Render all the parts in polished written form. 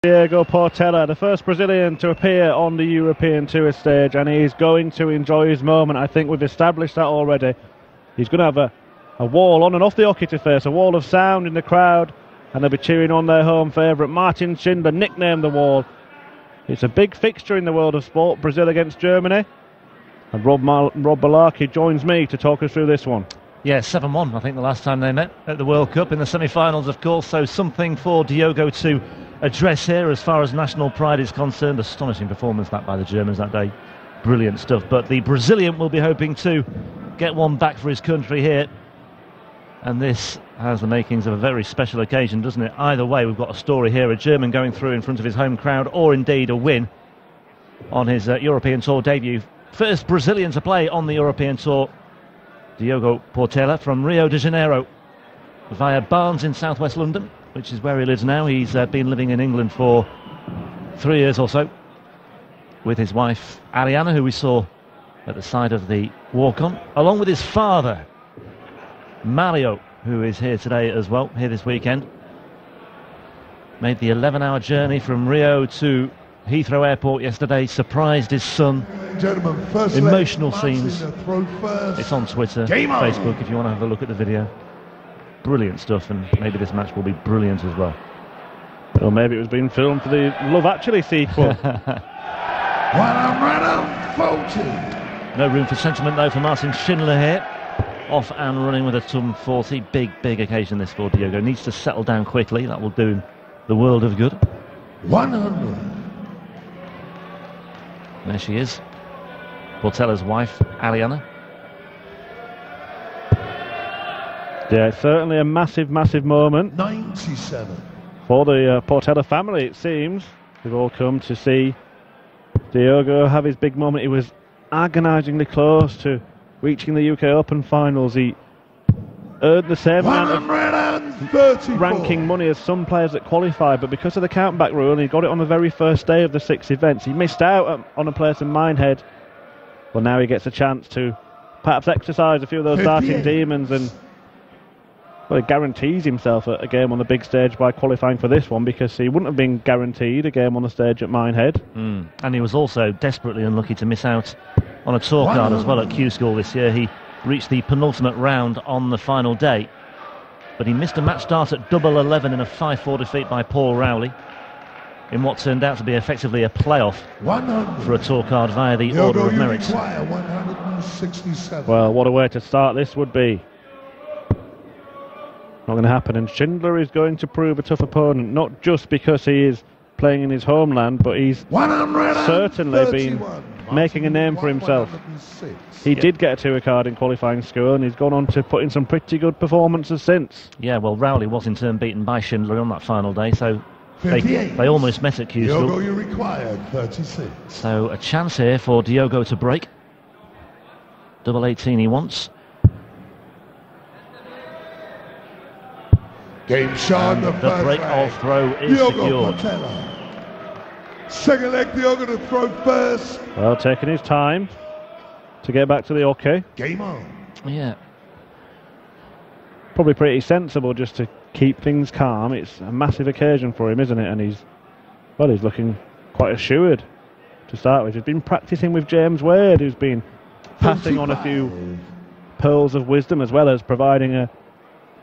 Diogo Portela, the first Brazilian to appear on the European Tour stage, and he's going to enjoy his moment. I think we've established that already. He's going to have a wall on and off the hockey to face, a wall of sound in the crowd, and they'll be cheering on their home favourite, Martin Schindler, nicknamed The Wall. It's a big fixture in the world of sport, Brazil against Germany. And Rob Balarki joins me to talk us through this one. Yeah, 7-1, I think, the last time they met at the World Cup in the semi-finals, of course. So something for Diogo to address here as far as national pride is concerned. Astonishing performance that by the Germans that day. Brilliant stuff. But the Brazilian will be hoping to get one back for his country here. And this has the makings of a very special occasion, doesn't it? Either way, we've got a story here. A German going through in front of his home crowd, or indeed a win on his European Tour debut. First Brazilian to play on the European Tour, Diogo Portela from Rio de Janeiro via Barnes in southwest London, which is where he lives now. He's been living in England for 3 years or so with his wife Ariana, who we saw at the side of the walk-on, along with his father Mario, who is here today as well, here this weekend. Made the 11-hour journey from Rio to Heathrow Airport yesterday, surprised his son. Gentlemen, first emotional scenes. It's on Twitter, Facebook, if you want to have a look at the video. Brilliant stuff, and maybe this match will be brilliant as well. Or maybe it was being filmed for the Love Actually sequel. No room for sentiment though for Martin Schindler here. Off and running with a TUM 40. Big occasion this for Diogo. Needs to settle down quickly. That will do him the world of good. 100. There she is, Portela's wife, Ariana. Yeah, it's certainly a massive moment. 97. For the Portela family, it seems. They've all come to see Diogo have his big moment. He was agonisingly close to reaching the UK Open finals. He earned the same amount of ranking money as some players that qualified, but because of the countback rule, and he got it on the very first day of the 6 events, he missed out on a place in Minehead. Well, now he gets a chance to perhaps exercise a few of those darting demons, and well, he guarantees himself a game on the big stage by qualifying for this one, because he wouldn't have been guaranteed a game on the stage at Minehead. And he was also desperately unlucky to miss out on a tour card as well at Q School this year. He reached the penultimate round on the final day, but he missed a match start at double 11 in a 5-4 defeat by Paul Rowley in what turned out to be effectively a playoff for a tour card via the Order of Merit. Well, what a way to start this would be. Not going to happen, and Schindler is going to prove a tough opponent, not just because he is playing in his homeland, but he's certainly been making a name for himself. He did get a tour card in qualifying school, and he's gone on to put in some pretty good performances since. Yeah, well, Rowley was in turn beaten by Schindler on that final day, so they almost met at Q School. Diogo, you required 36. So a chance here for Diogo to break. Double 18 he wants. Game shot, the break of throw is secured. Portela. Second leg, Diogo to throw first. Well, taking his time to get back to the hockey. Game on. Yeah. Probably pretty sensible just to keep things calm. It's a massive occasion for him, isn't it? And he's looking quite assured to start with. He's been practicing with James Wade, who's been passing on a few pearls of wisdom, as well as providing a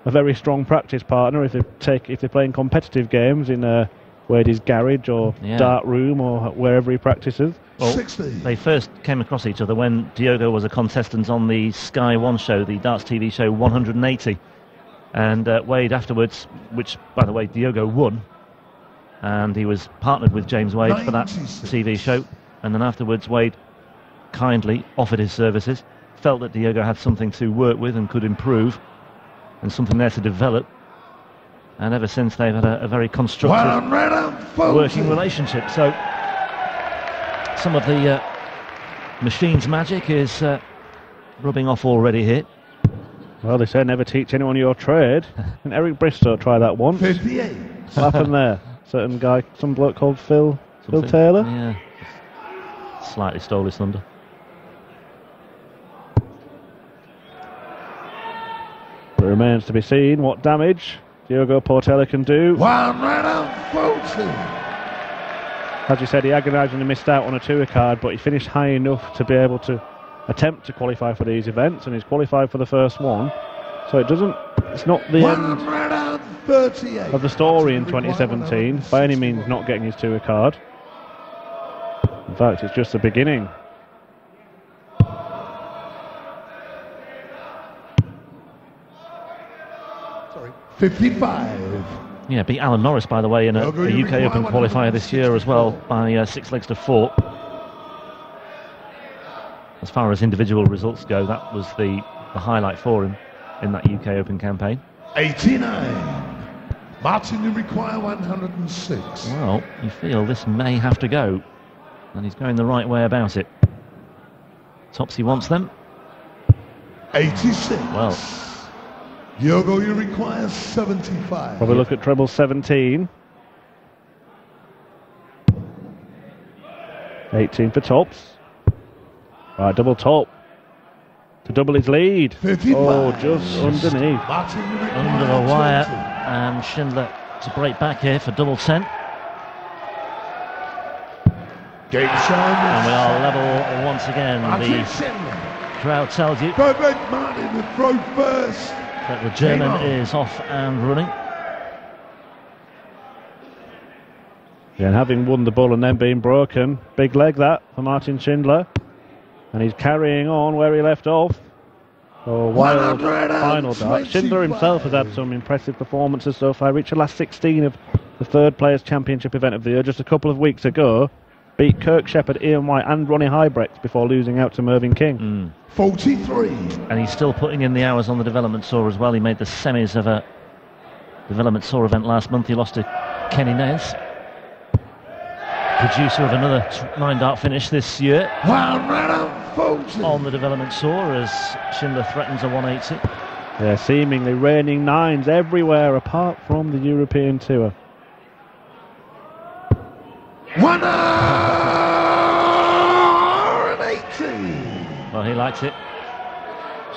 very strong practice partner if they're playing competitive games in Wade's garage or dart room or wherever he practices. Well, they first came across each other when Diogo was a contestant on the Sky One show, the darts TV show 180, and Wade afterwards, which by the way Diogo won, and he was partnered with James Wade for that TV show, and then afterwards Wade kindly offered his services, felt that Diogo had something to work with and could improve, and something there to develop, and ever since they've had a very constructive working relationship. So some of the machine's magic is rubbing off already here. Well, they say never teach anyone your trade, and Eric Bristow tried that once. 58. What happened there? Certain guy, some bloke called Phil Taylor? Yeah, slightly stole his thunder. It remains to be seen what damage Diogo Portela can do. 140. As you said, he agonisingly missed out on a tour card, but he finished high enough to be able to attempt to qualify for these events, and he's qualified for the first one. So it's not the end of the story in 2017, by any means not getting his tour card. In fact, it's just the beginning. Sorry, 55. Yeah, beat Alan Norris, by the way, in a UK Open qualifier this year as well, by 6 legs to 4. As far as individual results go, that was the highlight for him in that UK Open campaign. 89. Martin, you require 106. Well, you feel this may have to go, and he's going the right way about it. Topsy wants them. 86. Well, Diogo, you require 75. Probably look at treble 17. 18 for tops. Right, double top to double his lead. 55. Oh, just underneath. Martin, you require under the wire, 20. and Schindler to break back here for double 10. Game shown. And we are level once again. Martin The Schindler. crowd tells you Perfect Martin to throw first. that the German is off and running. Yeah, and having won the ball and then being broken, big leg that for Martin Schindler. And he's carrying on where he left off. Oh, wild final dart. Schindler himself has had some impressive performances so far. Reached the last 16 of the third Players' Championship event of the year just a couple of weeks ago. Beat Kirk Shepherd, Ian White and Ronnie Hybrecht before losing out to Mervyn King. 43. And he's still putting in the hours on the development tour as well. He made the semis of a development tour event last month. He lost to Kenny Nez, producer of another 9-dart finish this year 140. on the development tour, as Schindler threatens a 180. Yeah, seemingly raining nines everywhere apart from the European Tour. 180. Well, he likes it.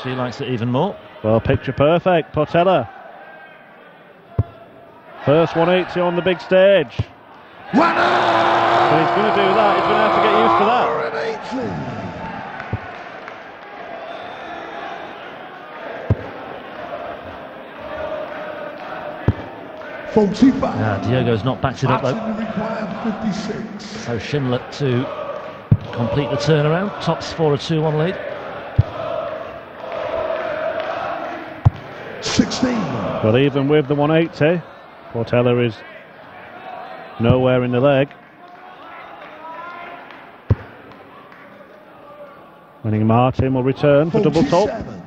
She likes it even more. Well, picture perfect, Portela. First 180 on the big stage. 180. But he's going to do that. He's going to have to get used to that. 45. Diogo's not backed it up though. Martin, you require 56. So Schindler to complete the turnaround. Tops for a 2-1 lead. 16. Well, even with the 180, Portela is nowhere in the leg. Winning Martin will return for double top. 47.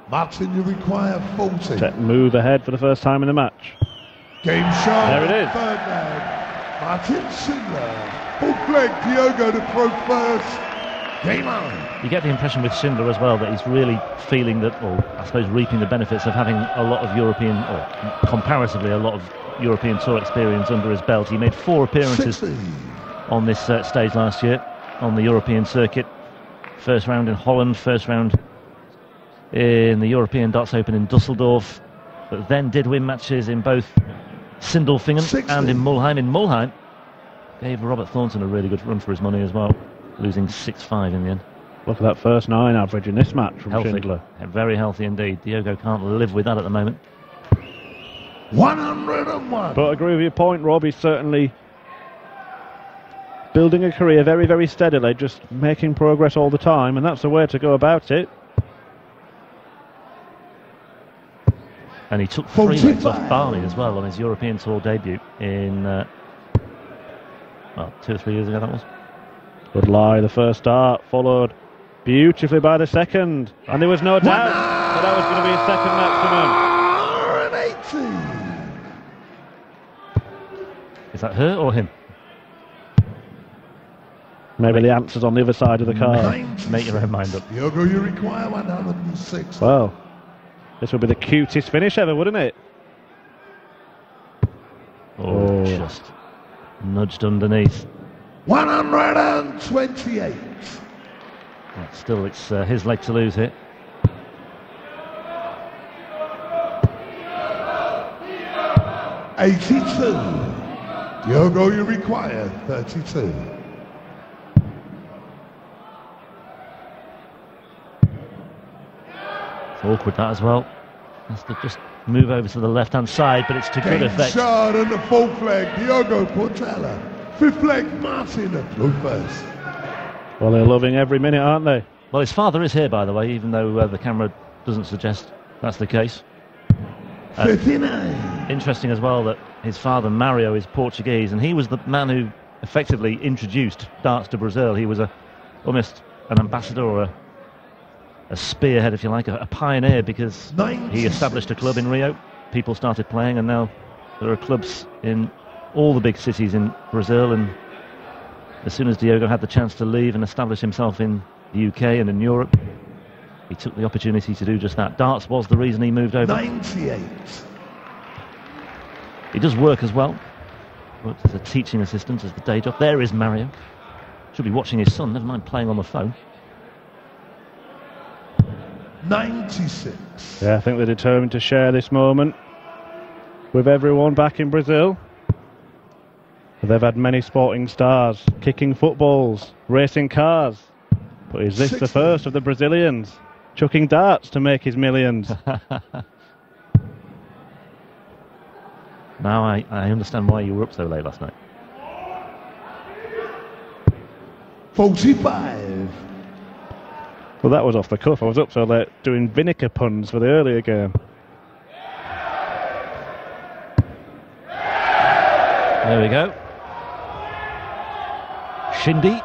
Martin, you require 40. To move ahead for the first time in the match. Game show. There it is. Third leg. Martin Schindler. Fourth leg, Diogo to throw first. Game on. You get the impression with Schindler as well that he's really feeling that, or I suppose reaping the benefits of having a lot of European, or comparatively a lot of European Tour experience under his belt. He made 4 appearances 60. on this stage last year on the European circuit. First round in Holland, first round in the European Darts Open in Dusseldorf, but then did win matches in both Sindelfingen 60. and in Mulheim. In Mulheim, gave Robert Thornton a really good run for his money as well, losing 6-5 in the end. Look at that first 9 average in this match from Healthy. Schindler. Very healthy indeed. Diogo can't live with that at the moment. 101. But I agree with your point, Rob. He's certainly building a career very, very steadily, just making progress all the time, and that's the way to go about it. And he took 3 legs 45. off Barney as well on his European Tour debut in, 2 or 3 years ago that was. Good lie, the first start, followed beautifully by the second. And there was no doubt that that was going to be his second maximum. 180. Is that her or him? Maybe the answer's on the other side of the car. Make your own mind up. Diogo, you require 106. Well, this would be the cutest finish ever, wouldn't it? Oh, just nudged underneath. 128. But still, it's his leg to lose here. '82. Diogo, you require 32. It's awkward that as well. Has to just move over to the left-hand side, but it's to good effect. Shot on the fourth leg, Diogo Portela. Fifth leg, Martin at blue first. Well, they're loving every minute, aren't they? Well, his father is here, by the way, even though the camera doesn't suggest that's the case. 59. Interesting as well that his father, Mario, is Portuguese, and he was the man who effectively introduced darts to Brazil. He was almost an ambassador or a spearhead, if you like, a pioneer, because 96. he established a club in Rio. People started playing, and now there are clubs in all the big cities in Brazil. And as soon as Diogo had the chance to leave and establish himself in the UK and in Europe, he took the opportunity to do just that. Darts was the reason he moved over. 98. He does work as well. Works as a teaching assistant, as the day job. There is Mario. Should be watching his son, never mind playing on the phone. 96. Yeah, I think they're determined to share this moment with everyone back in Brazil. They've had many sporting stars kicking footballs, racing cars. But is this 60. the first of the Brazilians chucking darts to make his millions? Now I understand why you were up so late last night. 45. Well, that was off the cuff. I was up so late doing vinegar puns for the earlier game. There we go. Shindy.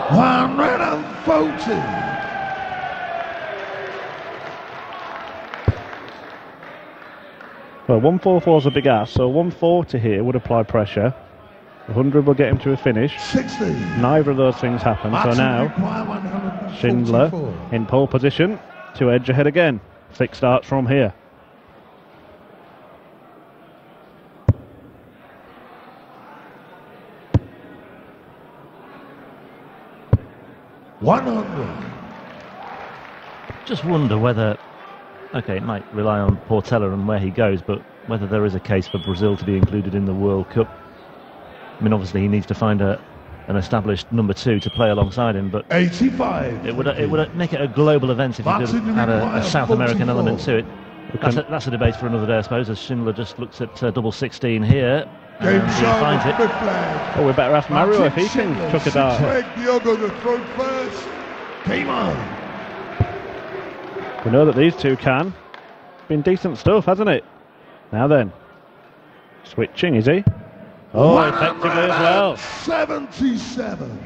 140. Well, 144 is a big ass, so 140 here would apply pressure. 100 will get him to a finish. 60. Neither of those things happen, so now Schindler in pole position to edge ahead again. 6 starts from here. Just wonder whether, okay, it might rely on Portela and where he goes, but whether there is a case for Brazil to be included in the World Cup. I mean, obviously he needs to find an established number 2 to play alongside him, but 85. it would make it a global event if you could add a South American element to it. That's a debate for another day, I suppose, as Schindler just looks at double 16 here. And he finds it. Oh, we better ask Mario if he can chuck a dart. Diogo to throw first. Game on. We know that these two can. Been decent stuff, hasn't it? Now then. Switching, is he? Oh, effectively as well. 77.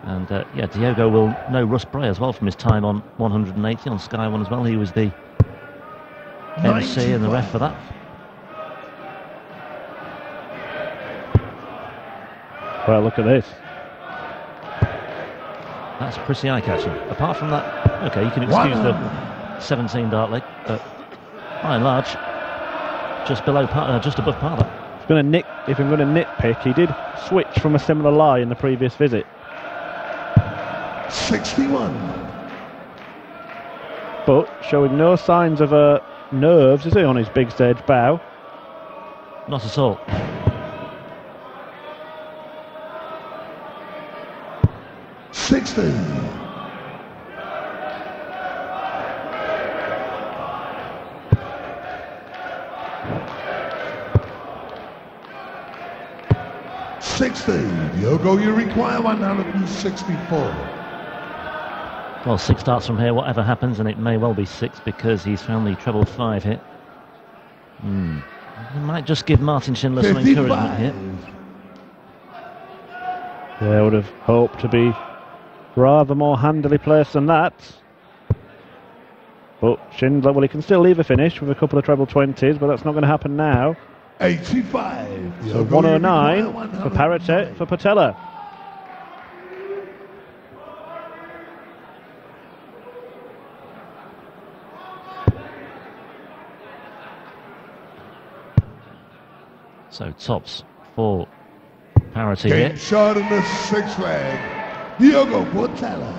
And yeah, Diogo will know Russ Bray as well from his time on 180 on Sky One as well. He was the MC and the ref for that. Well, look at this. That's pretty eye-catching. Apart from that, okay, you can excuse the 17 dart leg, but by and large, just below par, just above par. If I'm going to nitpick, he did switch from a similar lie in the previous visit. 61. But showing no signs of nerves, is he, on his big stage bow? Not at all. Diogo, you require 164. Well, 6 darts from here, whatever happens, and it may well be 6 because he's found the treble 5 here. He might just give Martin Schindler some encouragement here. Yeah, I would have hoped to be rather more handily placed than that. But Schindler, well, he can still leave a finish with a couple of treble 20s, but that's not going to happen now. 85. So 109 for parity for Portela. So tops for parity here. Shot in the 6th leg. Diogo Portela.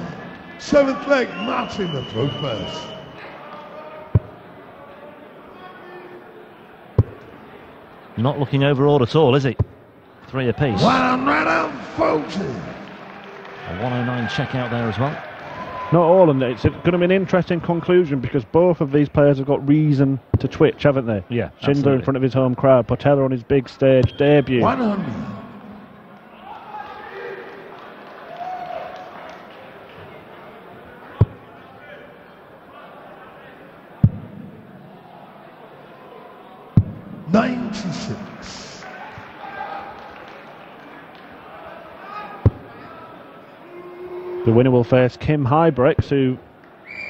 7th leg, Martin the throw first. Not looking overawed at all, is he? 3 apiece. 140. A 109 checkout there as well. Not all, and it's going to be an interesting conclusion because both of these players have got reason to twitch, haven't they? Yeah, Schindler absolutely. in front of his home crowd, Portela on his big stage debut. 100. $96. The winner will face Kim Hybrex, who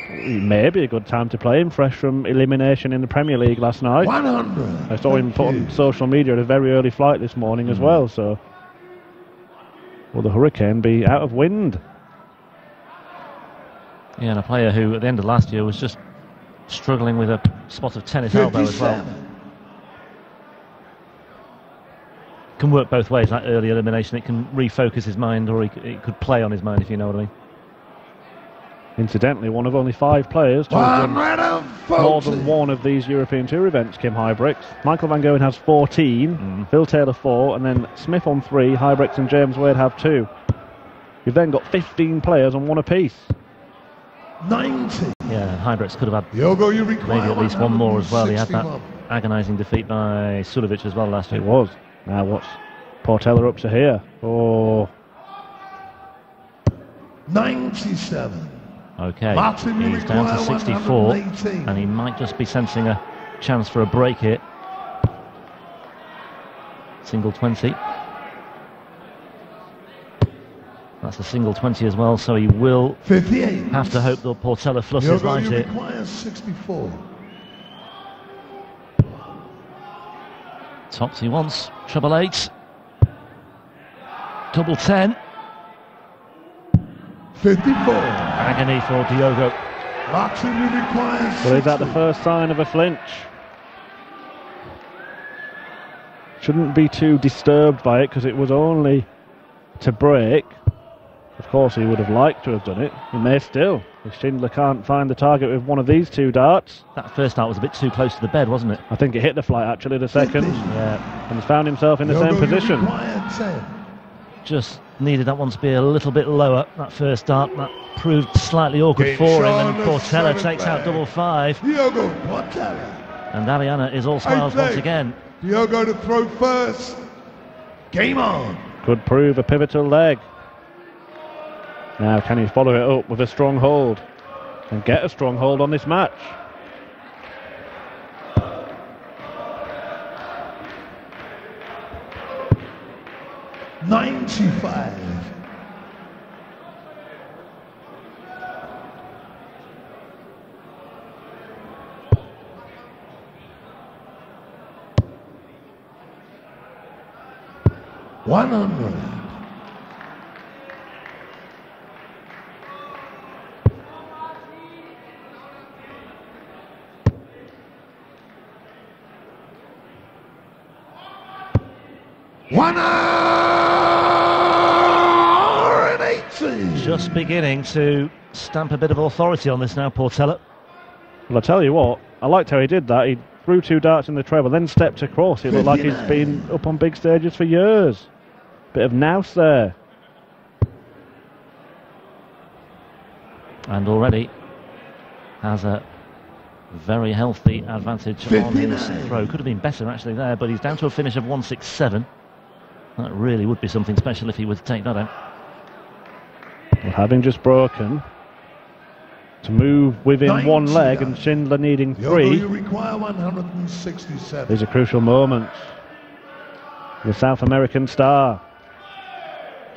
may be a good time to play him, fresh from elimination in the Premier League last night. 100. I saw him put on social media at a very early flight this morning as well, so will the Hurricane be out of wind? Yeah, and a player who at the end of last year was just struggling with a spot of tennis elbow as well. 57. Can work both ways, that early elimination. It can refocus his mind, or it could play on his mind, if you know what I mean. Incidentally, one of only 5 players to have won 140. more than one of these European Tour events, Kim Hybrex. Michael van Gogh has 14, Phil Taylor 4, and then Smith on 3, Hybrex and James Wade have 2. You've then got 15 players on 1 apiece. 90. Yeah, Hybrex could have had Diogo, you require maybe at least one more as well. He had that 161. agonising defeat by Sulovic as well last year. It was. Now what's Portela up to here? Oh, 97. Okay, Martin, you he's down to require 64, 118. and he might just be sensing a chance for a break here. Single 20. That's a single 20 as well, so he will 58. have to hope that Portela fluffs his Diogo, lines you here. require 64. Tops he wants, treble 8. Double 10. 54. Agony for Diogo. Martin, you require 60. well, is that the first sign of a flinch? Shouldn't be too disturbed by it because it was only to break. Of course, he would have liked to have done it. He may still, if Schindler can't find the target with one of these 2 darts. That first dart was a bit too close to the bed, wasn't it? I think it hit the flight actually, the second, Yeah, and he's found himself in the Diogo, same you position. require 10. just needed that one to be a little bit lower. That first dart, that proved slightly awkward Game for him, shot and on the Portela 7th takes out leg. double 5, Diogo Portela. and Ariana is all smiles 8th once leg. again. Diogo to throw first. Game on. Could prove a pivotal leg. Now can he follow it up with a strong hold and get a strong hold on this match? $95. $100. $180. Just beginning to stamp a bit of authority on this now, Portela. Well, I tell you what, I liked how he did that. He threw 2 darts in the treble, then stepped across. It looked like he's been up on big stages for years. Bit of nous there. And already has a very healthy advantage on his 59. throw. Could have been better actually there, but he's down to a finish of 167. That really would be something special if he were to take that out. Well, having just broken, to move within 90 1 leg and yards. Schindler needing Diogo, 3 you require 167. is a crucial moment. The South American star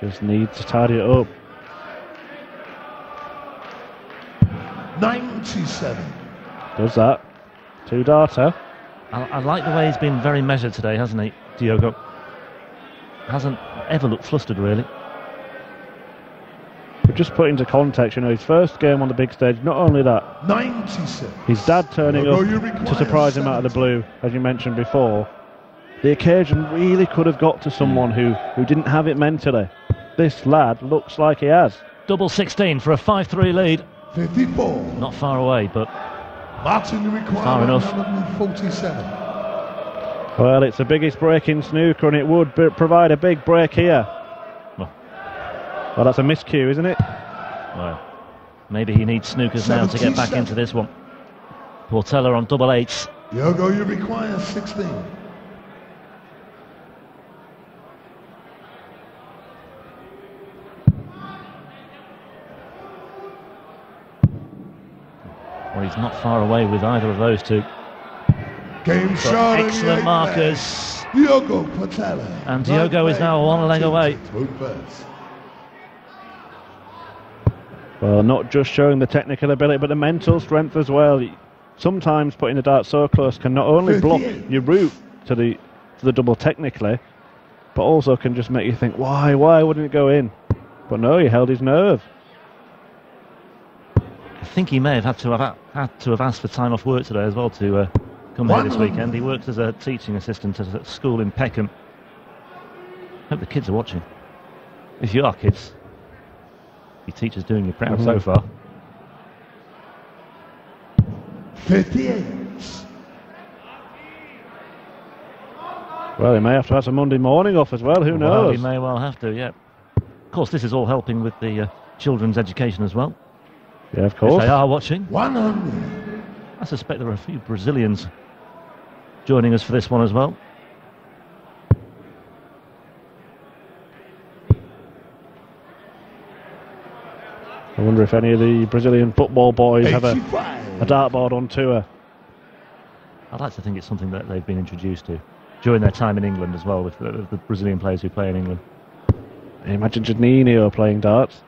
just needs to tidy it up. 97. Does that. 2 darter. I like the way he's been very measured today, hasn't he, Diogo? Hasn't ever looked flustered, really. But just put into context, you know, his first game on the big stage, not only that, 96. his dad turning Diogo, up you to require surprise him out of the 70. blue, as you mentioned before. The occasion really could have got to someone who didn't have it mentally. This lad looks like he has. Double 16 for a 5-3 lead. 54. Not far away, but Martin, you require Far enough. 147. Well, it's the biggest break in snooker, and it would provide a big break here. Well, that's a miscue, isn't it? Well, maybe he needs snookers now to get back into this one. Portela on double eights. Diogo, you require 16. Well, he's not far away with either of those two. Game shot. Excellent markers. Diogo Portela. And Diogo is now one leg away. Well, not just showing the technical ability, but the mental strength as well. Sometimes putting the dart so close can not only block your route to the double technically, but also can just make you think, why wouldn't it go in? But no, he held his nerve. I think he may have had to have asked for time off work today as well to come here this weekend. He works as a teaching assistant at a school in Peckham. Hope the kids are watching. If you are kids, your teacher's doing you proud so far. 58. Well, he may have to have some Monday morning off as well, who knows? Well, he may well have to, yeah. Of course, this is all helping with the children's education as well. Yeah, of course. If they are watching. 100. I suspect there are a few Brazilians joining us for this one as well. I wonder if any of the Brazilian football boys have a dartboard on tour. I'd like to think it's something that they've been introduced to during their time in England as well, with the Brazilian players who play in England. Imagine Janino playing darts.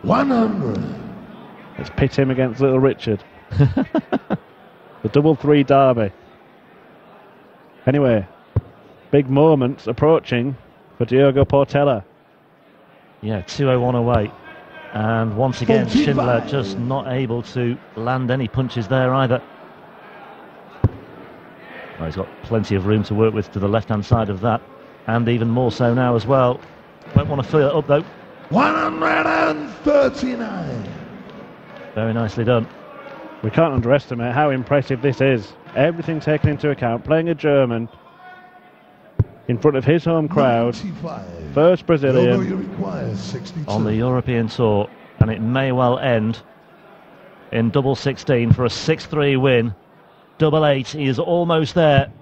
100. Let's pit him against Little Richard. The double three derby. Anyway, big moments approaching for Diogo Portela. Yeah, 201 away. And once again, 45. Schindler just not able to land any punches there either. Well, he's got plenty of room to work with to the left-hand side of that, and even more so now as well. Won't want to fill it up though. 139. Very nicely done. We can't underestimate how impressive this is. Everything taken into account, playing a German in front of his home crowd. 95. First Brazilian You require 62. On the European Tour, and it may well end in double 16 for a 6-3 win. Double 8, he is almost there.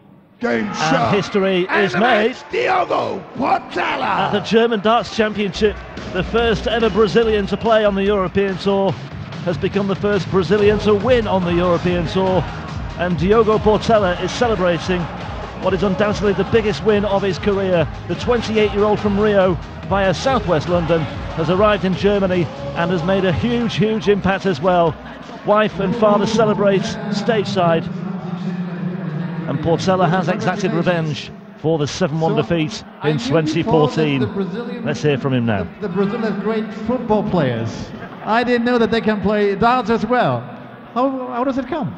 Game And shot. history And is the made match, Diogo Portela. at the German Darts Championship. The first ever Brazilian to play on the European Tour has become the first Brazilian to win on the European Tour. And Diogo Portela is celebrating what is undoubtedly the biggest win of his career. The 28-year-old from Rio via southwest London has arrived in Germany and has made a huge impact as well. Wife and father celebrate stateside, and Portela has exacted revenge for the 7-1 defeat in 2014. Let's hear from him now. The Brazil has great football players. I didn't know that they can play darts as well. How does it come?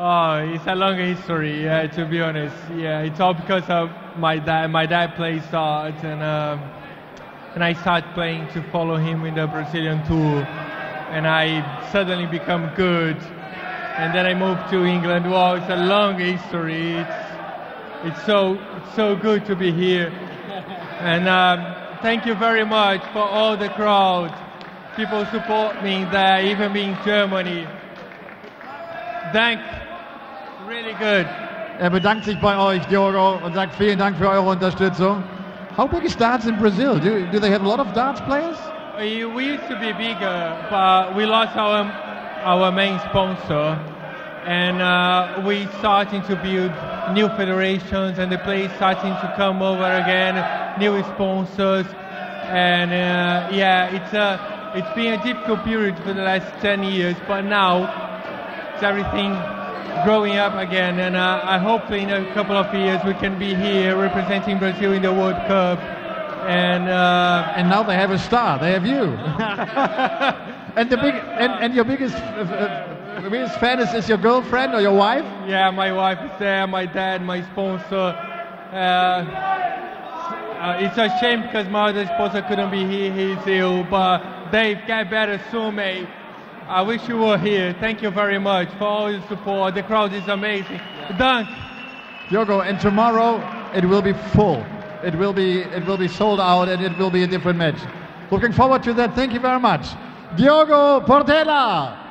Oh, it's a long history, to be honest. Yeah, it's all because of my dad. My dad plays darts, and I started playing to follow him in the Brazilian Tour, and I suddenly become good. And then I moved to England. Wow, it's a long history. It's so good to be here. And thank you very much for all the crowd. People support me there, even being Germany. Really good. Bedankt sich bei euch, Diogo, und sagt vielen Dank für eure Unterstützung. How big is darts in Brazil? Do they have a lot of darts players? We used to be bigger, but we lost our main sponsor, and we starting to build new federations, and the players starting to come over again, new sponsors, and it's been a difficult period for the last 10 years, but now it's everything growing up again, and I hope in a couple of years we can be here representing Brazil in the World Cup. And now they have a star. They have you. and your biggest fan is your girlfriend or your wife? Yeah, my wife is there. My dad, my sponsor. It's a shame because my other sponsor couldn't be here. He's ill, but Dave, get better soon, mate. I wish you were here. Thank you very much for all your support. The crowd is amazing. Dank. Diogo, and tomorrow it will be full. It will be sold out, and it will be a different match. Looking forward to that. Thank you very much. Diogo Portela.